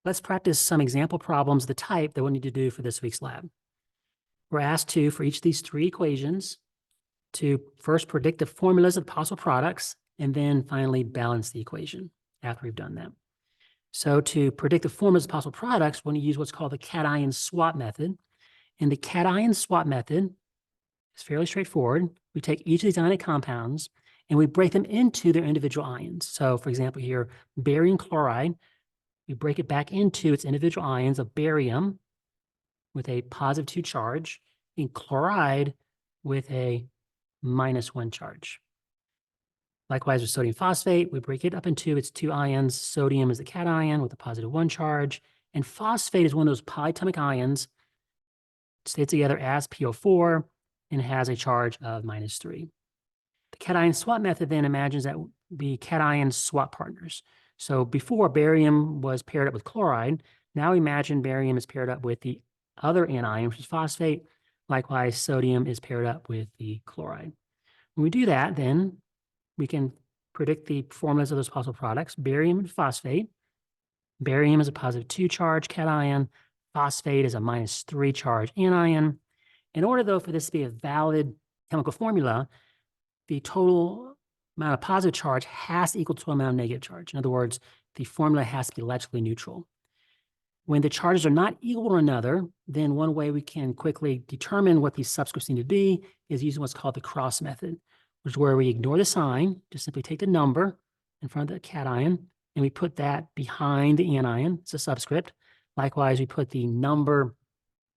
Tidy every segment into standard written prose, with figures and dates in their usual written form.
Let's practice some example problems of the type that we'll need to do for this week's lab. We're asked to, for each of these three equations, to first predict the formulas of the possible products, and then finally balance the equation after we've done that. So to predict the formulas of possible products, we're going to use what's called the cation swap method. And the cation swap method is fairly straightforward. We take each of these ionic compounds and we break them into their individual ions. So for example here, barium chloride, we break it back into its individual ions of barium with a +2 charge and chloride with a -1 charge. Likewise with sodium phosphate, we break it up into its two ions. Sodium is the cation with a +1 charge, and phosphate is one of those polyatomic ions, stays together as PO4 and has a charge of -3. The cation swap method then imagines that be cation swap partners. So before, barium was paired up with chloride. Now imagine barium is paired up with the other anion, which is phosphate. Likewise, sodium is paired up with the chloride. When we do that, then we can predict the formulas of those possible products. Barium and phosphate. Barium is a +2 charge cation. Phosphate is a -3 charge anion. In order, though, for this to be a valid chemical formula, the total amount of positive charge has to equal to the amount of negative charge. In other words, the formula has to be electrically neutral. When the charges are not equal to one another, then one way we can quickly determine what these subscripts need to be is using what's called the cross method, which is where we ignore the sign, just simply take the number in front of the cation, and we put that behind the anion. It's a subscript. Likewise, we put the number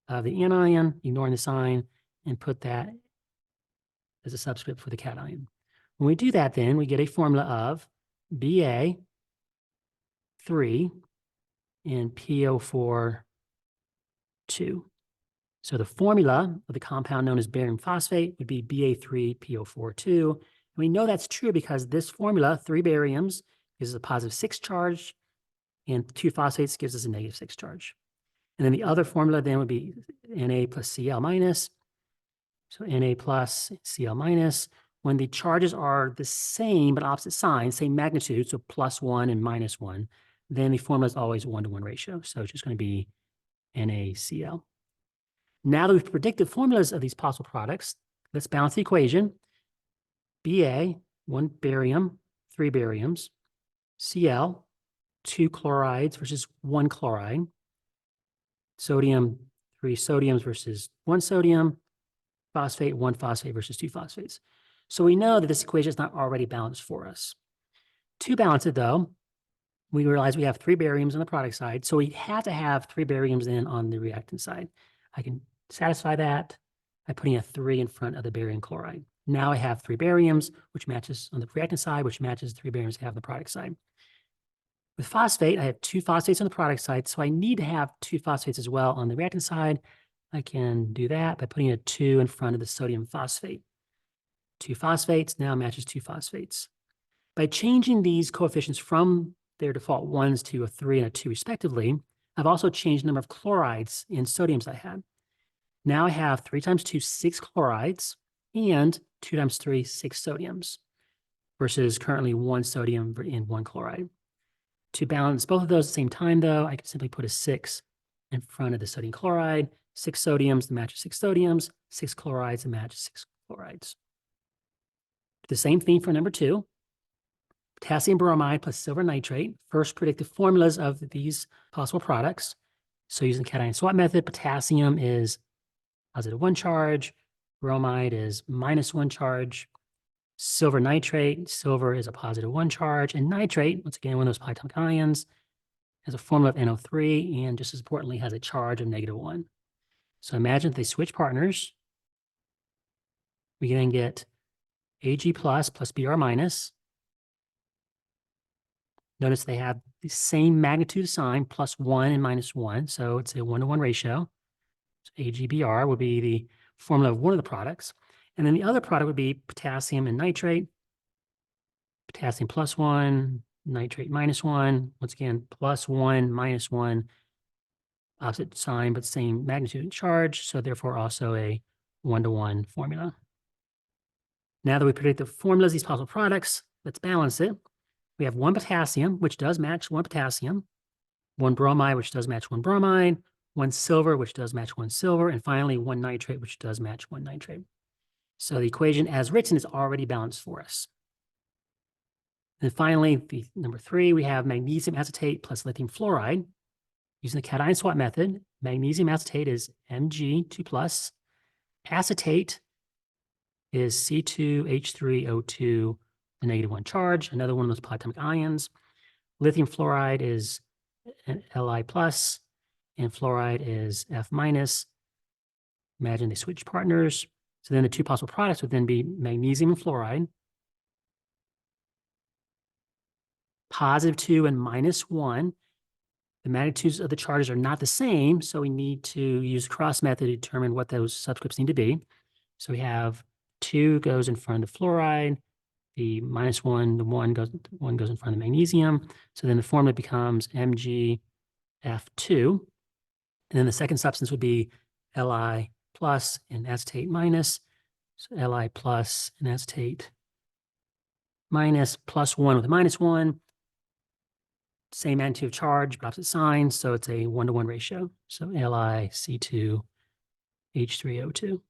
of the anion, ignoring the sign, and put that as a subscript for the cation. When we do that, then we get a formula of Ba3 and PO4 2. So the formula of the compound known as barium phosphate would be Ba3PO4 2. And we know that's true because this formula, 3 bariums, gives us a +6 charge, and 2 phosphates gives us a -6 charge. And then the other formula then would be Na plus Cl minus. So Na plus Cl minus. When the charges are the same but opposite signs, same magnitude, so +1 and -1, then the formula is always a 1-to-1 ratio. So it's just going to be NaCl. Now that we've predicted formulas of these possible products, let's balance the equation. Ba, 1 barium, 3 bariums. Cl, 2 chlorides versus 1 chloride. Sodium, 3 sodiums versus 1 sodium. Phosphate, 1 phosphate versus 2 phosphates. So we know that this equation is not already balanced for us. To balance it, though, we realize we have 3 bariums on the product side, so we have to have 3 bariums then on the reactant side. I can satisfy that by putting a 3 in front of the barium chloride. Now I have 3 bariums, which matches on the reactant side, which matches 3 bariums I have on the product side. With phosphate, I have 2 phosphates on the product side, so I need to have 2 phosphates as well on the reactant side. I can do that by putting a 2 in front of the sodium phosphate. 2 phosphates now matches 2 phosphates. By changing these coefficients from their default 1s to a 3 and a 2 respectively, I've also changed the number of chlorides and sodiums I had. Now I have 3 times 2, 6 chlorides, and 2 times 3, 6 sodiums, versus currently 1 sodium and 1 chloride. To balance both of those at the same time, though, I can simply put a 6 in front of the sodium chloride, 6 sodiums to match 6 sodiums, 6 chlorides to match 6 chlorides. The same thing for number 2. Potassium bromide plus silver nitrate. First predict the formulas of these possible products. So using the cation swap method, potassium is +1 charge, bromide is -1 charge, silver nitrate, silver is a +1 charge, and nitrate, once again, one of those polyatomic ions, has a formula of NO3, and just as importantly, has a charge of -1. So imagine if they switch partners, we then get Ag plus Br minus. Notice they have the same magnitude of sign, +1 and -1, so it's a 1-to-1 ratio. So AgBr would be the formula of one of the products. And then the other product would be potassium and nitrate. Potassium +1, nitrate -1. Once again, +1, -1, opposite sign, but same magnitude and charge. So therefore also a 1-to-1 formula. Now that we predict the formulas of these possible products, let's balance it. We have 1 potassium, which does match 1 potassium. one bromide, which does match one bromide, one silver, which does match one silver, and finally one nitrate, which does match one nitrate. So the equation as written is already balanced for us. And finally, the number 3, we have magnesium acetate plus lithium fluoride. Using the cation swap method, magnesium acetate is Mg2+. Acetate is C2H3O2, the -1 charge, another one of those polyatomic ions. Lithium fluoride is an Li+, and fluoride is F-. Imagine they switch partners. So then the two possible products would then be magnesium and fluoride, +2 and -1. The magnitudes of the charges are not the same, so we need to use cross method to determine what those subscripts need to be. So we have 2 goes in front of the fluoride, the -1, the 1 goes in front of the magnesium. So then the formula becomes MgF2. And then the second substance would be Li+ and acetate minus. So Li+ and acetate minus, +1 with a -1. Same magnitude of charge, but opposite signs. So it's a 1-to-1 ratio. So LiC2H3O2.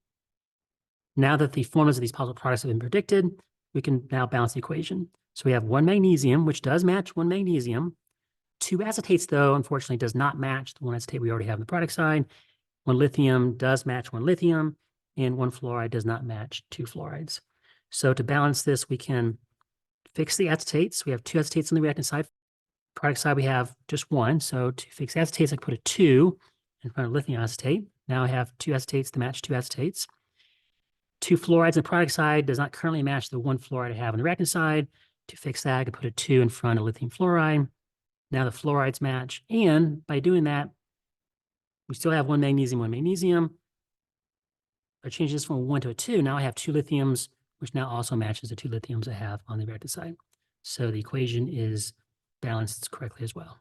Now that the formulas of these possible products have been predicted, we can now balance the equation. So we have one magnesium, which does match one magnesium. 2 acetates, though, unfortunately, does not match the one acetate we already have on the product side. One lithium does match one lithium, and one fluoride does not match 2 fluorides. So to balance this, we can fix the acetates. We have 2 acetates on the reactant side. Product side, we have just 1. So to fix acetates, I can put a 2 in front of lithium acetate. Now I have 2 acetates to match 2 acetates. 2 fluorides on the product side does not currently match the 1 fluoride I have on the reactant side. To fix that, I can put a 2 in front of lithium fluoride. Now the fluorides match. And by doing that, we still have one magnesium. I change this from a 1 to a 2. Now I have 2 lithiums, which now also matches the 2 lithiums I have on the reactant side. So the equation is balanced correctly as well.